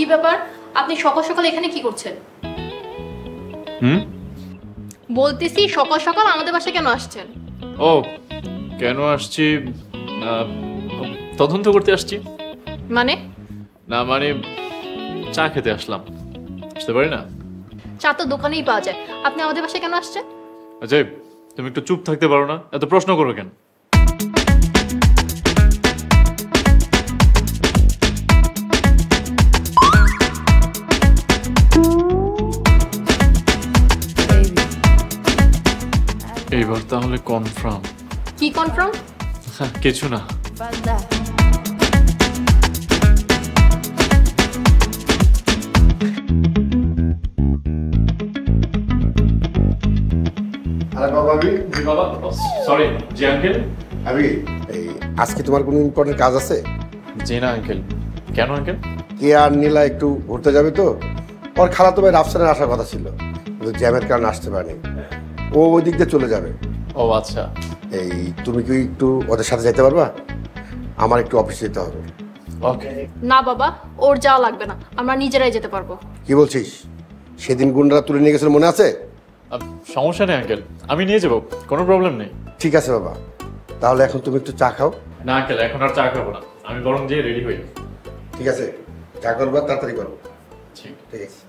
কি ব্যাপার, আপনি সকাল সকাল এখানে কি করছেন? বলতেছি সকাল সকাল আমাদের বাসায় কেন আসছেন? ও কেন আসছি? তদন্ত করতে আসছি। মানে? না মানে চা খেতে আসলাম। আসতে পারি না? চা তো দোকানেই পাওয়া যায়, আপনি আমাদের বাসায় কেন আসছেন? আচ্ছা তুমি একটু চুপ থাকতে পারো না? এত প্রশ্ন করো কেন? এইবার তাহলে কনফার্ম? কি কনফার্ম? কিছু না। আরে বাবা আমি জি বাবা, সরি। জি আঙ্কেল। আমি এই আজকে তোমার কোনো ইম্পর্টেন্ট কাজ আছে? জি না আঙ্কেল। কেন আঙ্কেল? কে আর নীলা একটু ঘুরতে যাবে তো, ওর খালাতো ভাই রাফসানের আসার কথা ছিল, কিন্তু জ্যামের কারণে আসতে পারেনি। ও ওই দিক দিয়ে চলে যাবে। ও আচ্ছা। এই তুমি কি একটু ওদের সাথে যেতে পারবা? আমার একটু অফিসে যেতে হবে। ওকে। না বাবা, ওর যাওয়া লাগবে না, আমরা নিজেরাই যেতে পারবো। কি বলছিস? সেদিন গুন্ডারা তুলে নিয়ে গেছিল মনে আছে? সমস্যা নেই আঙ্কেল, আমি নিয়ে যাবো, কোনো প্রবলেম নেই। ঠিক আছে বাবা, তাহলে এখন তুমি একটু চা খাও। না আঙ্কেল, এখন আর চা খাবো না, আমি বরং যেয়ে রেডি হই। ঠিক আছে, চা করবা, তাড়াতাড়ি করো। ঠিক। ঠিক আছে।